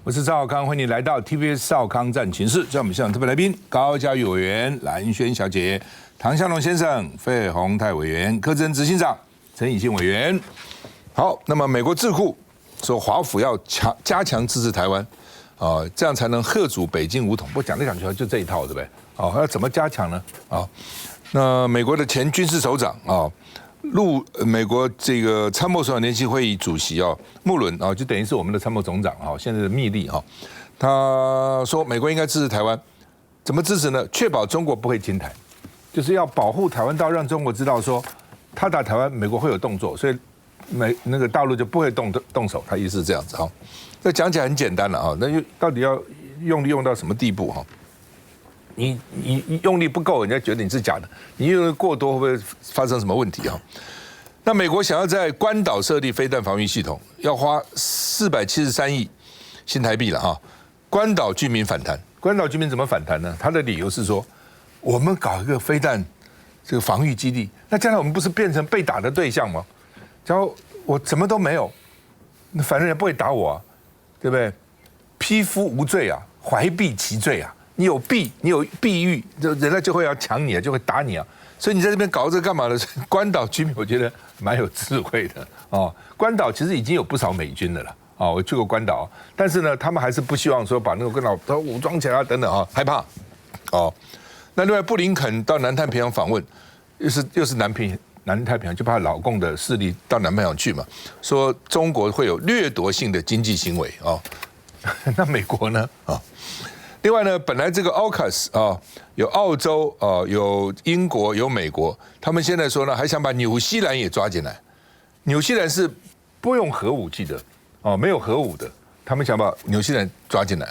我是赵少康，欢迎你来到 TVS 少康战情室。在我们现场特别来宾，高嘉瑜委员、蓝轩小姐、唐湘龙先生、费鸿泰委员、柯志恩执行长、陈以信委员。好，那么美国智库说华府要加强支持台湾，这样才能嚇阻北京武统。不过讲来讲去就这一套，对不对？要怎么加强呢？那美国的前军事首长美国这个参谋首长联席会议主席穆伦就等于是我们的参谋总长现在的密令他说美国应该支持台湾，怎么支持呢？确保中国不会侵台，就是要保护台湾到让中国知道说他打台湾，美国会有动作，所以那个大陆就不会动手。他意思是这样子这讲起来很简单了那到底要用力用到什么地步你用力不够，人家觉得你是假的；你用力过多，会不会发生什么问题那美国想要在关岛设立飞弹防御系统，要花473亿新台币了关岛居民反弹，关岛居民怎么反弹呢？他的理由是说，我们搞一个飞弹这个防御基地，那将来我们不是变成被打的对象吗？假如我什么都没有，那反正也不会打我对不对？匹夫无罪怀璧其罪你有弊狱，人家就会要抢你就会打你所以你在这边搞这个干嘛呢？关岛居民我觉得蛮有智慧的关岛其实已经有不少美军的了我去过关岛但是呢，他们还是不希望说把那个关岛都武装起来等等害怕那另外布林肯到南太平洋访问，又是南太平洋，就怕老共的势力到南太平洋去嘛，说中国会有掠夺性的经济行为那美国呢另外呢，本来这个 AUKUS 有澳洲有英国有美国，他们现在说呢，还想把纽西兰也抓进来。纽西兰是不用核武器的没有核武的，他们想把纽西兰抓进来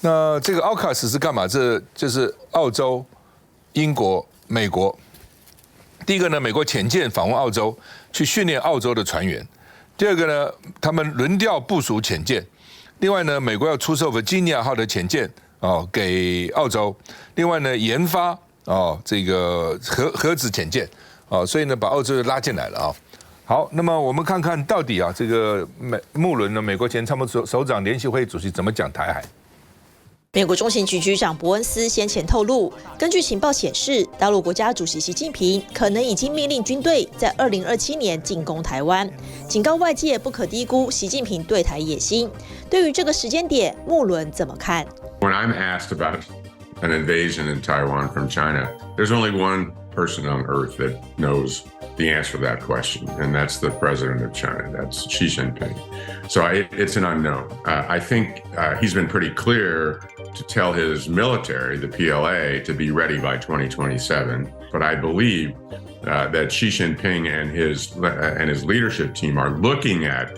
那这个 AUKUS 是干嘛？这就是澳洲、英国、美国。第一个呢，美国潜舰访问澳洲，去训练澳洲的船员；第二个呢，他们轮调部署潜舰。另外呢，美国要出售Virginia号的潜舰给澳洲。另外呢，研发这个核子潜舰所以呢，把澳洲拉进来了好，那么我们看看到底这个穆伦呢，美国前参谋首长联席会主席怎么讲台海。美国中情局局长伯恩斯先前透露，根据情报显示，大陆国家主席习近平可能已经命令军队在2027年进攻台湾，警告外界不可低估习近平对台野心。对于这个时间点，穆伦怎么看？ When I'm asked about an invasion in Taiwan from China, there's only one person on earth that knows the answer to that question, and that's the president of China. That's Xi Jinping. So it's an unknown. I think he's been pretty clear to tell his military, the PLA, to be ready by 2027. But I believe that Xi Jinping and his leadership team are looking at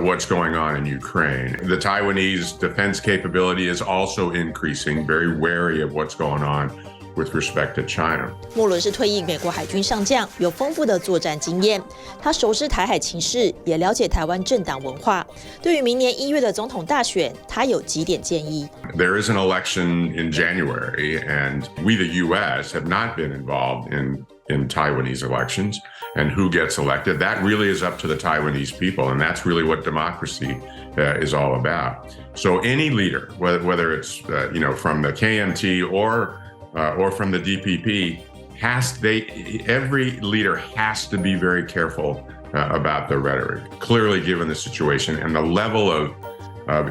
what's going on in Ukraine. The Taiwanese defense capability is also increasing, very wary of what's going on with respect to China. 穆伦是退役美国海军上将，有丰富的作战经验。他熟知台海情势，也了解台湾政党文化。对于明年1月的总统大选，他有几点建议。There is an election in January, and we, the U.S., have not been involved in Taiwanese elections and who gets elected. That really is up to the Taiwanese people, and that's really what democracy is all about. So any leader, whether it's from the KMT or from the DPP, every leader has to be very careful about their rhetoric. Clearly, given the situation and the level of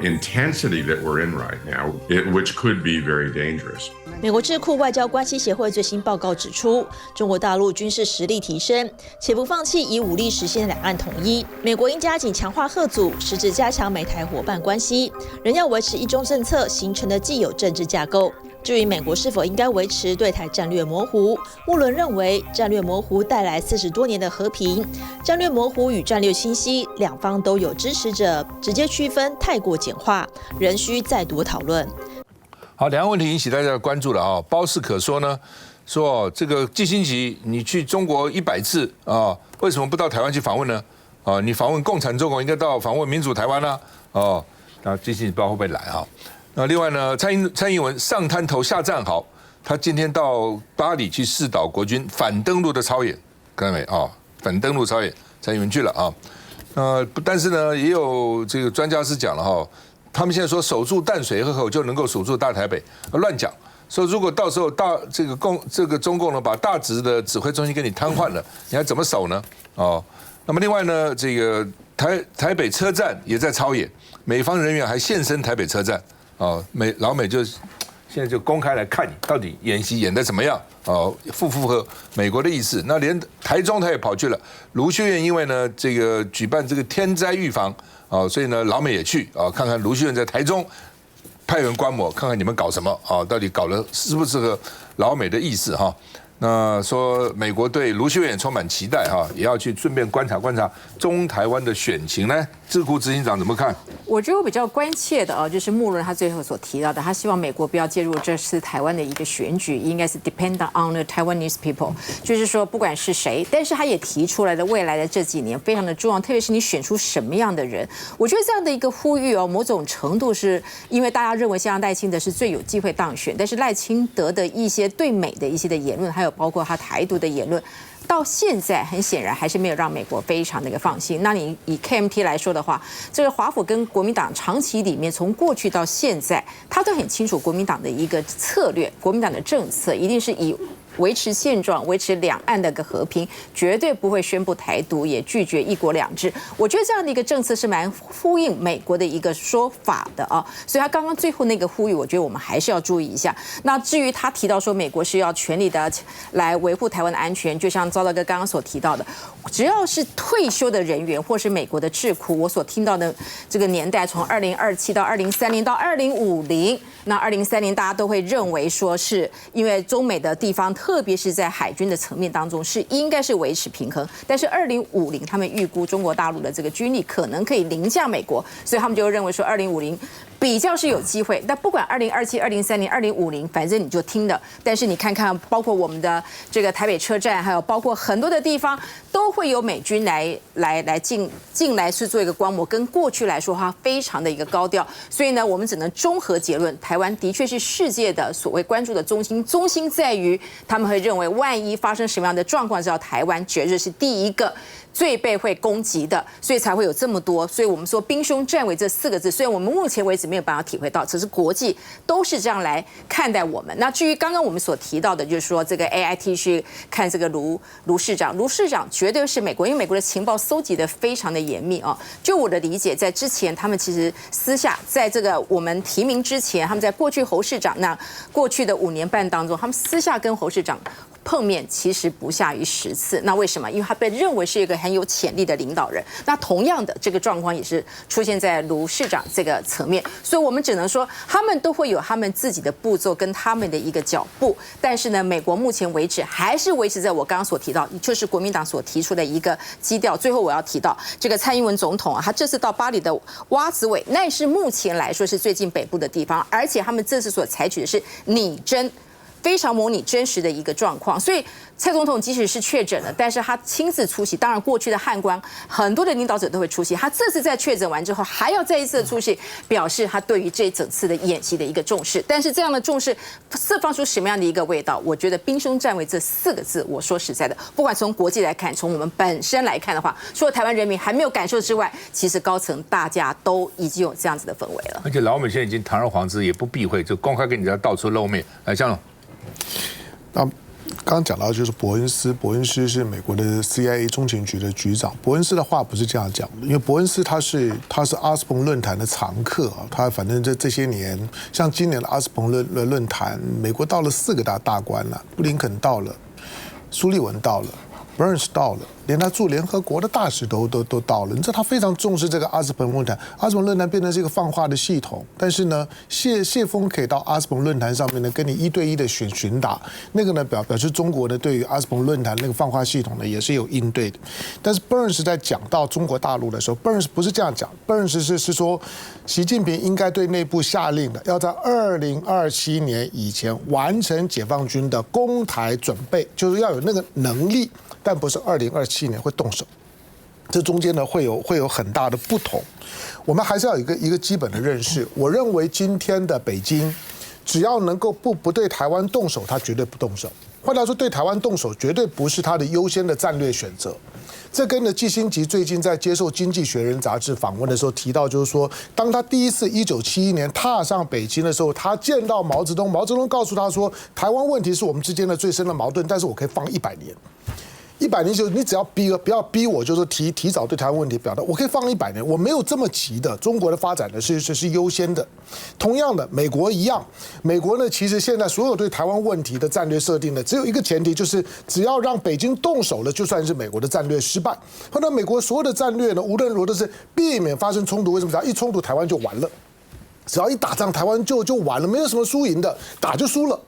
intensity that we're in right now, which could be very dangerous. 美国智库外交关系协会最新报告指出，中国大陆军事实力提升，且不放弃以武力实现两岸统一。美国应加紧强化嚇阻，实质加强美台伙伴关系，仍要维持一中政策形成的既有政治架构。至于美国是否应该维持对台战略模糊，穆伦认为战略模糊带来40多年的和平，战略模糊与战略清晰两方都有支持者，直接区分太过简化，仍需再度讨论。好，两岸问题引起大家的关注了包氏可说呢，说这个季辛吉你去中国100次为什么不到台湾去访问呢？你访问共产中国应该到访问民主台湾那季辛吉不知道会不会来那另外呢，蔡英文上滩头下战壕，他今天到巴黎去视导国军反登陆的操演，看到没反登陆操演，蔡英文去了但是呢，也有这个专家是讲了他们现在说守住淡水河口就能够守住大台北，乱讲。说如果到时候这个中共呢把大直的指挥中心给你瘫痪了，你还怎么守呢？哦，那么另外呢，这个台北车站也在操演，美方人员还现身台北车站，哦，老美就现在就公开来看你到底演习演得怎么样，哦，符不符合美国的意思？那连台中他也跑去了，卢秀燕因为呢这个举办这个天灾预防，哦，所以呢老美也去啊，看看卢秀燕在台中。派人观摩，看看你们搞什么啊？到底搞的适不适合老美的意思哈？那说美国对卢秀燕充满期待哈，也要去顺便观察观察中台湾的选情呢。智库执行长怎么看？我觉得我比较关切的就是穆伦他最后所提到的，他希望美国不要介入这次台湾的一个选举，应该是 depend on the Taiwanese people， 就是说不管是谁，但是他也提出来的未来的这几年非常的重要，特别是你选出什么样的人。我觉得这样的一个呼吁某种程度是因为大家认为像赖清德是最有机会当选，但是赖清德的一些对美的一些的言论，还有包括他台独的言论。到现在很显然还是没有让美国非常的一个放心。那你以 KMT 来说的话，这个华府跟国民党长期里面从过去到现在，他都很清楚国民党的一个策略，国民党的政策一定是以维持现状、维持两岸的一个和平，绝对不会宣布台独，也拒绝一国两制。我觉得这样的一个政策是蛮呼应美国的一个说法的啊。所以他刚刚最后那个呼吁，我觉得我们还是要注意一下。那至于他提到说美国是要全力的来维护台湾的安全，就像赵大哥刚刚所提到的，只要是退休的人员或是美国的智库，我所听到的这个年代从2027到2030到2050，那2030大家都会认为说是因为中美的地方。特别是在海军的层面当中，是应该是维持平衡。但是2050，他们预估中国大陆的这个军力可能可以凌驾美国，所以他们就认为说2050比较是有机会。但不管2027、2030、2050，反正你就听的。但是你看看，包括我们的这个台北车站，还有包括很多的地方，都会有美军来进来去做一个观摩。跟过去来说，它非常的一个高调。所以呢，我们只能综合结论，台湾的确是世界的所谓关注的中心。中心在于他们会认为，万一发生什么样的状况，只要台湾绝对是第一个最被会攻击的，所以才会有这么多。所以我们说兵凶战危这4个字，虽然我们目前为止没有办法体会到，只是国际都是这样来看待我们。那至于刚刚我们所提到的，就是说这个 AIT 去看这个卢市长绝对是美国，因为美国的情报搜集的非常的严密啊。就我的理解，在之前他们其实私下在这个我们提名之前，他们在过去侯市长那过去的5年半当中，他们私下跟侯市长碰面其实不下于10次。那为什么？因为他被认为是一个很有潜力的领导人。那同样的这个状况也是出现在卢市长这个层面，所以我们只能说他们都会有他们自己的步骤跟他们的一个脚步。但是呢，美国目前为止还是维持在我刚刚所提到，就是国民党所提出的一个基调。最后我要提到这个蔡英文总统他这次到巴黎的洼子尾，那也是目前来说是最近北部的地方，而且他们这次所采取的是拟真。非常模拟真实的一个状况，所以蔡总统即使是确诊了，但是他亲自出席。当然，过去的汉光很多的领导者都会出席，他这次在确诊完之后，还要再一次的出席，表示他对于这整次的演习的一个重视。但是这样的重视释放出什么样的一个味道？我觉得兵凶战危这4个字，我说实在的，不管从国际来看，从我们本身来看的话，除了台湾人民还没有感受之外，其实高层大家都已经有这样子的氛围了。而且老美现在已经堂而皇之，也不避讳，就公开跟人家到处露面。来，江龙。那刚刚讲到就是伯恩斯是美国的 CIA 中情局的局长。伯恩斯的话不是这样讲的，因为伯恩斯他是阿斯彭论坛的常客啊，他反正这些年，像今年的阿斯彭论坛，美国到了4个大官了，布林肯到了，苏利文到了。Burns 到了，连他驻联合国的大使都到了。你知道他非常重视这个阿斯彭论坛，阿斯彭论坛变成是一个放话的系统。但是呢，谢峰可以到阿斯彭论坛上面呢，跟你1对1的询答，那个呢表示中国呢对于阿斯彭论坛那个放话系统呢也是有应对的。但是 Burns 在讲到中国大陆的时候 ，Burns 不是这样讲 ，Burns 是说习近平应该对内部下令的，要在2027年以前完成解放军的攻台准备，就是要有那个能力。但不是2027年会动手，这中间呢会有很大的不同。我们还是要有一个基本的认识。我认为今天的北京，只要能够不对台湾动手，他绝对不动手。换句话说，对台湾动手绝对不是他的优先的战略选择。这跟呢季辛吉最近在接受《经济学人》杂志访问的时候提到，就是说，当他第一次1971年踏上北京的时候，他见到毛泽东，毛泽东告诉他说，台湾问题是我们之间的最深的矛盾，但是我可以放100年。100年就是你只要不要逼我，就是提早对台湾问题表达，我可以放100年，我没有这么急的。中国的发展呢是优先的。同样的，美国一样，美国呢其实现在所有对台湾问题的战略设定呢，只有一个前提，就是只要让北京动手了，就算是美国的战略失败。或者美国所有的战略呢，无论如何都是避免发生冲突。为什么？只要一冲突，台湾就完了；只要一打仗，台湾就完了，没有什么输赢的，打就输了。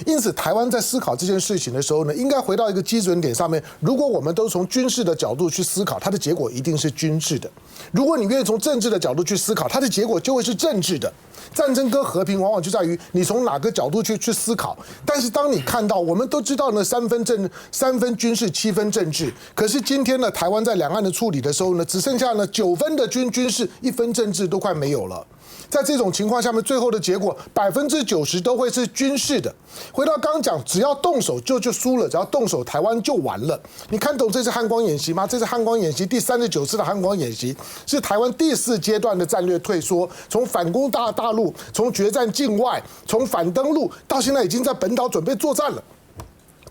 因此，台湾在思考这件事情的时候呢，应该回到一个基准点上面。如果我们都从军事的角度去思考，它的结果一定是军事的；如果你愿意从政治的角度去思考，它的结果就会是政治的。战争跟和平往往就在于你从哪个角度去思考。但是当你看到，我们都知道呢，3分军事，7分政治。可是今天呢，台湾在两岸的处理的时候呢，只剩下呢9分的军事，1分政治都快没有了。在这种情况下面，最后的结果90%都会是军事的。回到刚刚讲，只要动手就输了，只要动手台湾就完了。你看懂这次汉光演习吗？这次汉光演习第39次的汉光演习，是台湾第4阶段的战略退缩，从反攻大陆，从决战境外，从反登陆，到现在已经在本岛准备作战了。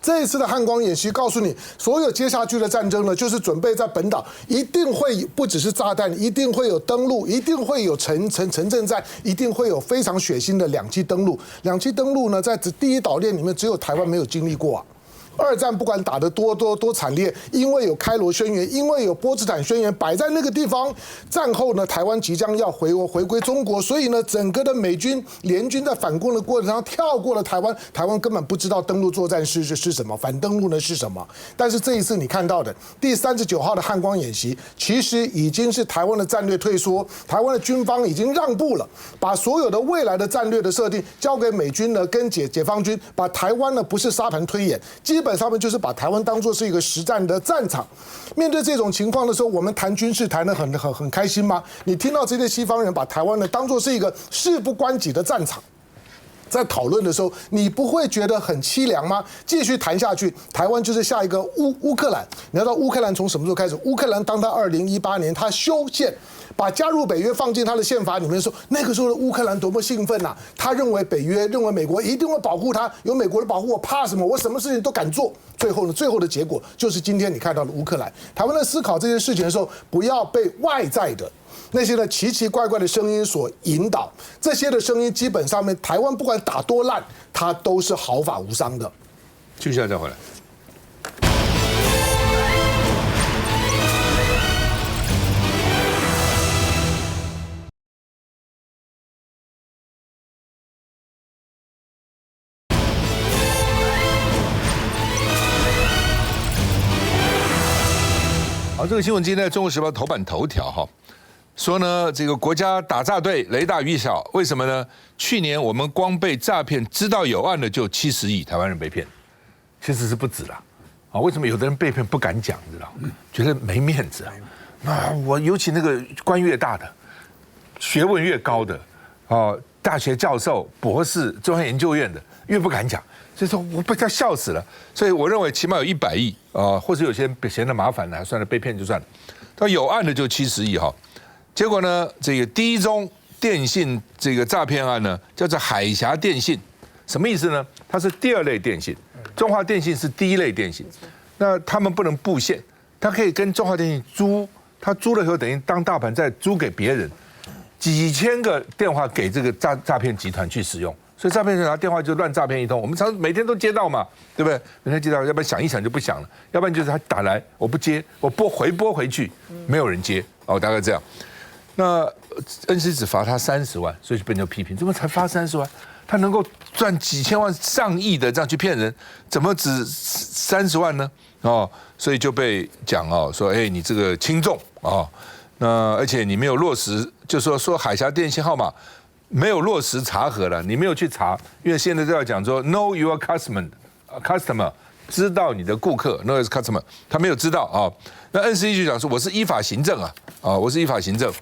这一次的汉光演习告诉你，所有接下去的战争呢，就是准备在本岛一定会不只是炸弹，一定会有登陆，一定会有城镇战，一定会有非常血腥的2栖登陆。2栖登陆呢，在第一岛链里面，只有台湾没有经历过啊。2战不管打得多惨烈，因为有开罗宣言，因为有波茨坦宣言摆在那个地方，战后呢，台湾即将要回归中国，所以呢，整个的美军联军在反攻的过程中跳过了台湾，台湾根本不知道登陆作战是什么，反登陆呢是什么。但是这一次你看到的第39号的汉光演习，其实已经是台湾的战略退缩，台湾的军方已经让步了，把所有的未来的战略的设定交给美军呢跟解放军，把台湾呢不是沙盘推演，基本上面就是把台湾当作是一个实战的战场。面对这种情况的时候，我们谈军事谈得很开心吗？你听到这些西方人把台湾呢当作是一个事不关己的战场，在讨论的时候，你不会觉得很凄凉吗？继续谈下去，台湾就是下一个乌克兰。你要知道乌克兰从什么时候开始？乌克兰当他2018年他修宪，把加入北约放进他的宪法里面的时候，那个时候的乌克兰多么兴奋啊！他认为北约，认为美国一定会保护他，有美国的保护，我怕什么？我什么事情都敢做。最后的结果就是今天你看到的乌克兰。台湾在思考这件事情的时候，不要被外在的那些呢奇奇怪怪的声音所引导。这些的声音基本上面，台湾不管打多烂，它都是毫发无伤的。继续再回来。好，这个新闻今天在《中国时报》头版头条哈，说呢，这个国家打诈队雷大雨小，为什么呢？去年我们光被诈骗知道有案的就70亿台湾人被骗，其实是不止啦。啊，为什么有的人被骗不敢讲，知道？觉得没面子啊。那我尤其那个官越大的，学问越高的，哦，大学教授、博士、中央研究院的，越不敢讲。所以说我被他笑死了，所以我认为起码有100亿啊，或者有些人嫌得麻烦了，算了，被骗就算了。他有案的就70亿哈，结果呢，这个第一宗电信这个诈骗案呢，叫做海峡电信，什么意思呢？它是第2类电信，中华电信是第1类电信，那他们不能布线，他可以跟中华电信租，他租了以后等于当大盘再租给别人，几千个电话给这个诈骗集团去使用。所以诈骗人拿电话就乱诈骗一通，我们每天都接到嘛，对不对？每天接到，要不然响一响就不响了，要不然就是他打来我不接，我回拨回去，没有人接，哦，大概这样。那NC 只罚他30万，所以就被人家批评，怎么才罚30万？他能够赚几千万、上亿的这样去骗人，怎么只30万呢？哦，所以就被讲哦，说哎，你这个轻重哦，那而且你没有落实，就说海峡电信号码。没有落实查核了，你没有去查，因为现在都要讲说 know your customer， 知道你的顾客 know your customer， 他没有知道啊。那 NCC 就讲说我是依法行政啊，我是依法行政。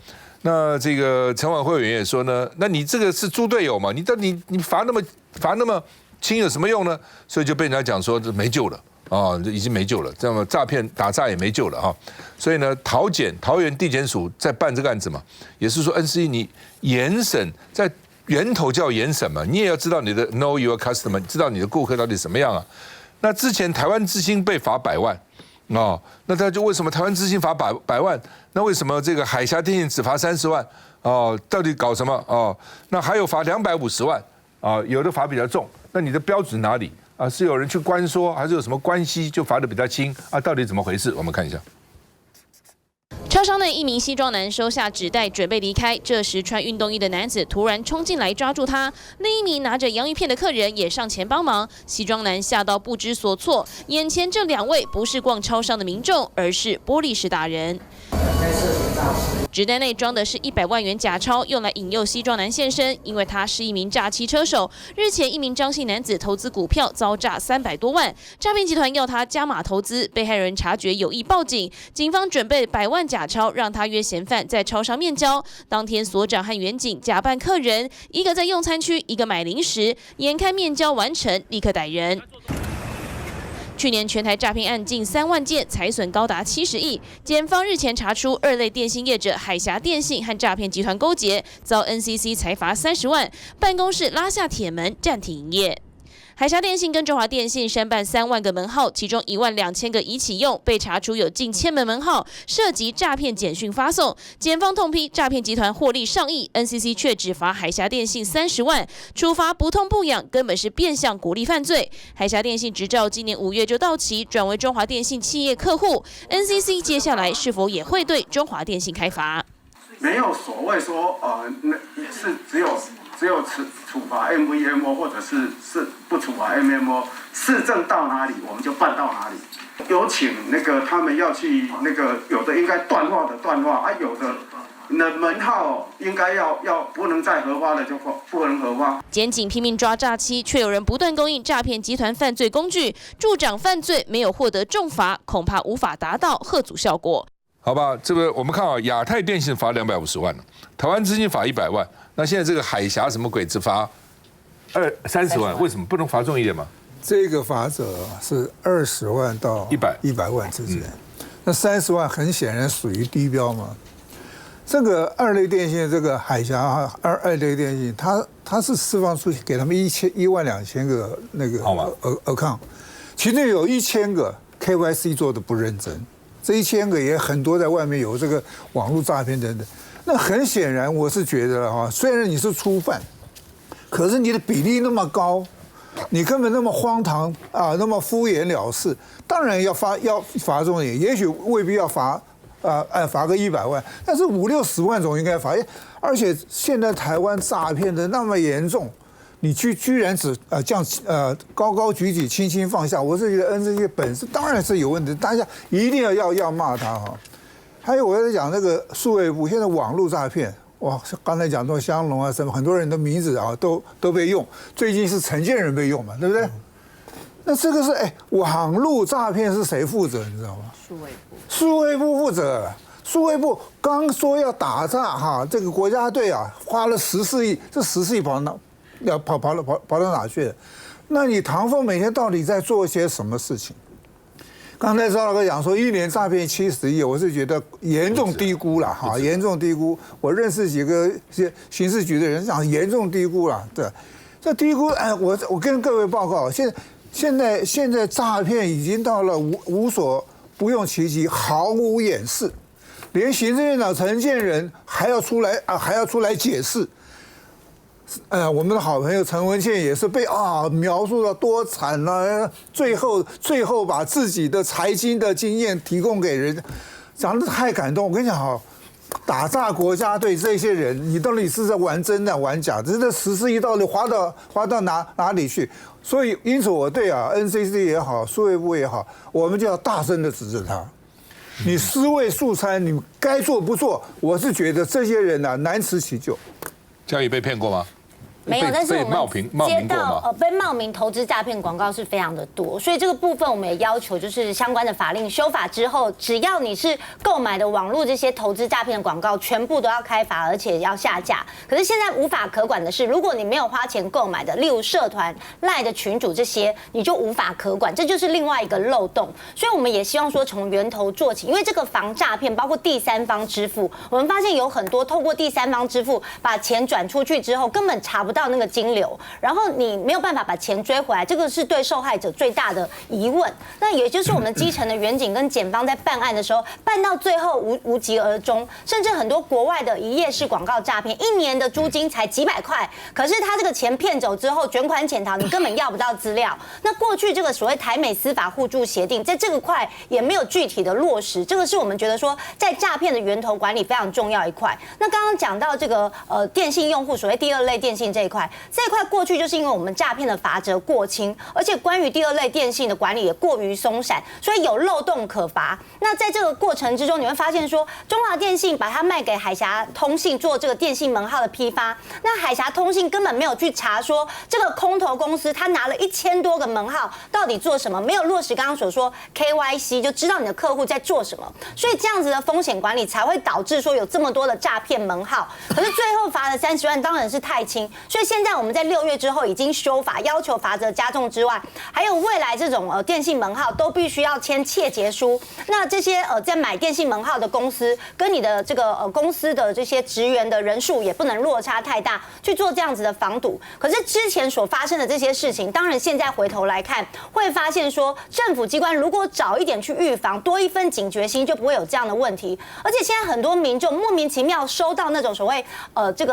那这个陈婉慧委员也说呢，那你这个是猪队友嘛？你罚那么轻有什么用呢？所以就被人家讲说没救了哦，已经没救了，这么诈骗打诈也没救了哈。所以呢，桃园地检署在办这个案子嘛，也是说 NCC 你严审在源头叫严审嘛，你也要知道你的 know your customer， 知道你的顾客到底什么样啊。那之前台湾之星被罚100万。哦，那他就为什么台湾之星罚100万？那为什么这个海峡电信只罚30万？哦，到底搞什么？哦，那还有罚250万啊，有的罚比较重。那你的标准哪里啊？是有人去关说，还是有什么关系就罚的比较轻啊？到底怎么回事？我们看一下。超商内一名西装男收下纸袋准备离开，这时穿运动衣的男子突然冲进来抓住他，另一名拿着洋芋片的客人也上前帮忙。西装男吓到不知所措，眼前这2位不是逛超商的民众，而是玻璃市达人。纸袋内装的是100万元假钞，用来引诱西装男现身，因为他是一名诈欺车手。日前，一名张姓男子投资股票遭诈300多万，诈骗集团要他加码投资，被害人察觉有意报警，警方准备100万假钞，让他约嫌犯在超商面交。当天，所长和员警假扮客人，一个在用餐区，一个买零食，眼看面交完成，立刻逮人。去年全台诈骗案近3万件，财损高达70亿。检方日前查出2类电信业者海峡电信和诈骗集团勾结，遭 NCC 裁罚30万，办公室拉下铁门暂停营业。海峡电信跟中华电信申办3万个门号，其中12000个已启用，被查出有近1000门门号涉及诈骗简讯发送。检方痛批诈骗集团获利上亿 ，NCC 却只罚海峡电信30万，处罚不痛不痒，根本是变相鼓励犯罪。海峡电信执照今年5月就到期，转为中华电信企业客户 ，NCC 接下来是否也会对中华电信开罚？没有所谓说那是只有处罚 MVMO 或者是不处罚 MMO， 市政到哪里我们就办到哪里。有请那个他们要去那个有的应该断话的断话啊，有的门号应该要不能再核发的就不能核发。检警拼命抓诈欺，却有人不断供应诈骗集团犯罪工具，助长犯罪没有获得重罚，恐怕无法达到吓阻效果。好吧，这个我们看啊，亚太电信罚250万了，台湾之星罚100万，那现在这个海峡什么鬼只罚30万，为什么不能罚重一点嘛？这个罚则是20万到100万之间，那30万很显然属于低标嘛。这个2类电信，这个海峡二类电信，它是释放出去给他们12000个那个account，其中有1000个 KYC 做的不认真。这1000个也很多在外面有这个网络诈骗等等，那很显然我是觉得哈，虽然你是初犯，可是你的比例那么高，你根本那么荒唐啊，那么敷衍了事，当然要罚重一点，也许未必要罚罚个100万，但是50-60万总应该罚，而且现在台湾诈骗的那么严重。你居然只高高举起，轻轻放下，我是觉得NCC本身当然是有问题，大家一定要骂他哈。还有我在讲那个数位部，现在网络诈骗，哇，刚才讲到香龙啊什么，很多人的名字啊都被用，最近是陈建仁被用嘛，对不对？那这个是网络诈骗是谁负责？你知道吗？数位部负责。数位部刚说要打诈哈，这个国家队啊花了14亿，这14亿跑到哪去了？那你唐凤每天到底在做些什么事情？刚才赵老哥讲说1年诈骗70亿，我是觉得严重低估了哈，严重低估。我认识几个刑事局的人讲严重低估了，对，这低估我跟各位报告，现在诈骗已经到了无所不用其极，毫无掩饰，连行政院长陈建仁还要出来解释。我们的好朋友陈文茜也是被描述的多惨了，最后把自己的财经的经验提供给人，讲得太感动。我跟你讲哈，打诈国家队这些人，你到底是在玩真的玩假的？这14亿到底花到哪里去？所以因此我对NCC 也好，数位部也好，我们就要大声的指责他。你尸位素餐，你该做不做？我是觉得这些人难辞其咎。嘉义被骗过吗？没有，但是我们接到被冒名投资诈骗广告是非常的多，所以这个部分我们也要求就是相关的法令修法之后，只要你是购买的网络这些投资诈骗的广告，全部都要开罚，而且要下架。可是现在无法可管的是，如果你没有花钱购买的，例如社团、赖的群组这些，你就无法可管，这就是另外一个漏洞。所以我们也希望说从源头做起，因为这个防诈骗包括第三方支付，我们发现有很多透过第三方支付把钱转出去之后，根本查不到那个金流，然后你没有办法把钱追回来，这个是对受害者最大的疑问。那也就是我们基层的员警跟检方在办案的时候，办到最后无疾而终，甚至很多国外的一页式广告诈骗，1年的租金才几百块，可是他这个钱骗走之后，卷款潜逃，你根本要不到资料。那过去这个所谓台美司法互助协定，在这个块也没有具体的落实，这个是我们觉得说在诈骗的源头管理非常重要一块。那刚刚讲到这个电信用户所谓第2类电信这一块过去就是因为我们诈骗的罚则过轻，而且关于第2类电信的管理也过于松散，所以有漏洞可罚。那在这个过程之中，你会发现说，中华电信把它卖给海峡通信做这个电信门号的批发，那海峡通信根本没有去查说这个空投公司他拿了1000多个门号到底做什么，没有落实刚刚所说 KYC 就知道你的客户在做什么，所以这样子的风险管理才会导致说有这么多的诈骗门号。可是最后罚了30万，当然是太轻，所以现在我们在6月之后已经修法，要求罚则加重之外，还有未来这种电信门号都必须要签切结书。那这些在买电信门号的公司跟你的这个公司的这些职员的人数也不能落差太大，去做这样子的防堵。可是之前所发生的这些事情，当然现在回头来看，会发现说政府机关如果早一点去预防，多一份警觉心，就不会有这样的问题。而且现在很多民众莫名其妙收到那种所谓这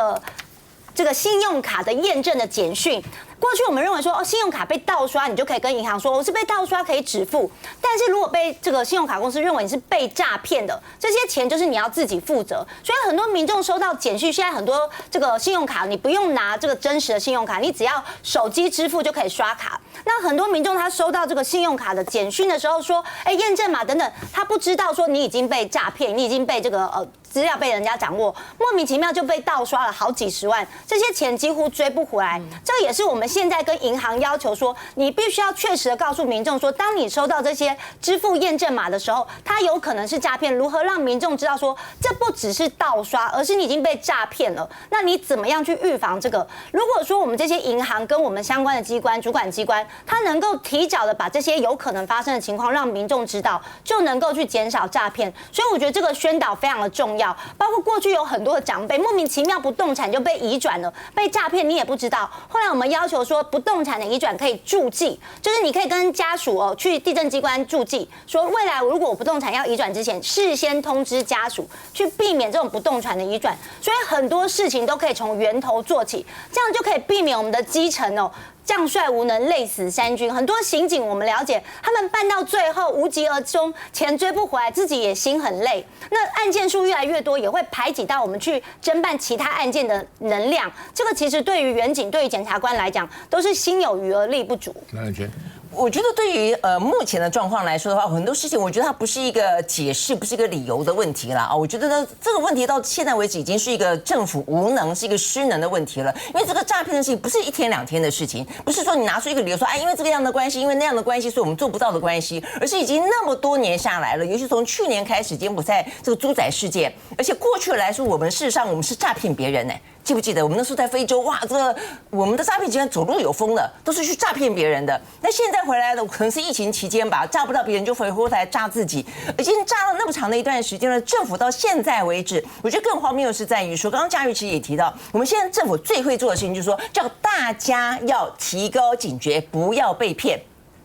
个信用卡的验证的简讯。过去我们认为说，信用卡被盗刷，你就可以跟银行说我是被盗刷，可以止付。但是如果被这个信用卡公司认为你是被诈骗的，这些钱就是你要自己负责。所以很多民众收到简讯，现在很多这个信用卡你不用拿这个真实的信用卡，你只要手机支付就可以刷卡。那很多民众他收到这个信用卡的简讯的时候说，验证码等等，他不知道说你已经被诈骗，你已经被这个资料被人家掌握，莫名其妙就被盗刷了好几十万，这些钱几乎追不回来。这也是我们现在跟银行要求说，你必须要确实的告诉民众说，当你收到这些支付验证码的时候，它有可能是诈骗。如何让民众知道说，这不只是盗刷，而是你已经被诈骗了？那你怎么样去预防这个？如果说我们这些银行跟我们相关的机关、主管机关，它能够提早的把这些有可能发生的情况让民众知道，就能够去减少诈骗。所以我觉得这个宣导非常的重要。包括过去有很多的长辈莫名其妙不动产就被移转了，被诈骗你也不知道。后来我们要求说，不动产的移转可以注记，就是你可以跟家属去地政机关注记，说未来如果我不动产要移转之前，事先通知家属，去避免这种不动产的移转。所以很多事情都可以从源头做起，这样就可以避免我们的基层将帅无能，累死三军。很多刑警我们了解，他们办到最后无疾而终，钱追不回来，自己也心很累。那案件数越来越多，也会排挤到我们去侦办其他案件的能量。这个其实对于员警、对于检察官来讲，都是心有余而力不足。那你觉得？我觉得对于目前的状况来说的话，很多事情我觉得它不是一个解释，不是一个理由的问题啦。我觉得呢，这个问题到现在为止已经是一个政府无能，是一个失能的问题了。因为这个诈骗的事情不是1天2天的事情，不是说你拿出一个理由说，因为这个样的关系，因为那样的关系，所以我们做不到的关系，而是已经那么多年下来了。尤其从去年开始，柬埔寨这个猪仔事件，而且过去来说，我们事实上我们是诈骗别人呢。记不记得我们那时候在非洲，哇，这个我们的诈骗集团走路有风了，都是去诈骗别人的。那现在回来了，可能是疫情期间吧，诈不到别人就回过头来诈自己，已经诈了那么长的一段时间了。政府到现在为止，我觉得更荒谬的是在于说，刚刚嘉瑜其实也提到，我们现在政府最会做的事情就是说，叫大家要提高警觉，不要被骗。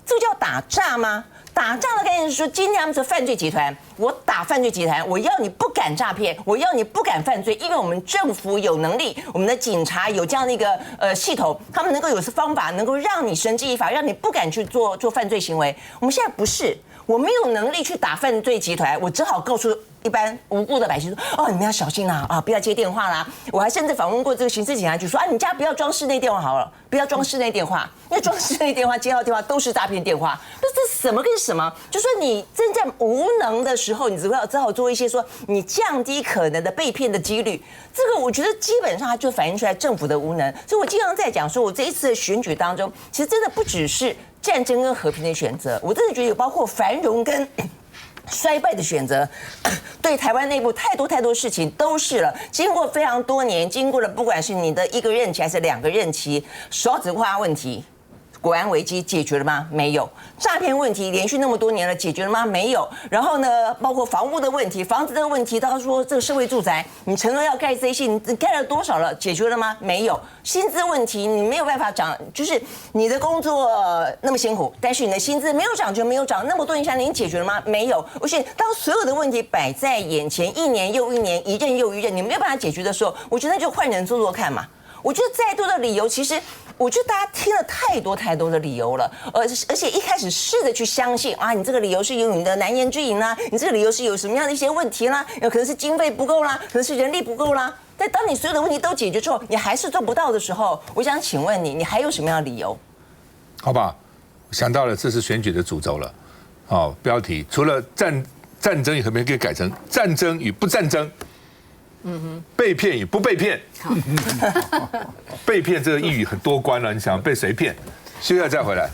这个叫打诈吗？打诈的概念是说，今天他们是犯罪集团，我打犯罪集团，我要你不敢诈骗，我要你不敢犯罪，因为我们政府有能力，我们的警察有这样的一个系统，他们能够有方法，能够让你绳之以法，让你不敢去做犯罪行为。我们现在不是，我没有能力去打犯罪集团，我只好告诉一般无辜的百姓说，你们要小心啦，不要接电话啦。我还甚至访问过这个刑事警察局，说你家不要装室内电话好了，不要装室内电话，因为装室内电话接到电话都是诈骗电话。这是什么跟什么？就说你真正无能的时候，你只好做一些说你降低可能的被骗的几率。这个我觉得基本上它就反映出来政府的无能。所以我经常在讲说，我这一次的选举当中，其实真的不只是战争跟和平的选择，我真的觉得有包括繁荣跟衰败的选择，对台湾内部太多事情都是了。经过非常多年，经过了不管是你的1个任期还是2个任期，少子化问题。国安危机解决了吗？没有。诈骗问题连续那么多年了，解决了吗？没有。然后呢，包括房屋的问题、房子的问题，他说这个社会住宅，你承诺要盖这些，你盖了多少了？解决了吗？没有。薪资问题你没有办法涨，就是你的工作那么辛苦，但是你的薪资没有涨就没有涨，那么多年下来，你解决了吗？没有。而且当所有的问题摆在眼前，1年又1年，一任又一任，你没有办法解决的时候，我觉得就换人做看嘛。我觉得再多的理由，其实我觉得大家听了太多的理由了，而且一开始试着去相信啊，你这个理由是有你的难言之隐啦，你这个理由是有什么样的一些问题啦，有可能是经费不够啦，可能是人力不够啦。但当你所有的问题都解决之后，你还是做不到的时候，我想请问你，你还有什么样的理由？好吧，想到了，这是选举的主轴了。好，标题除了战争与和平，可以改成战争与不战争。被骗与不被骗，被骗这个一语很多关了，你想被谁骗？休息再回来。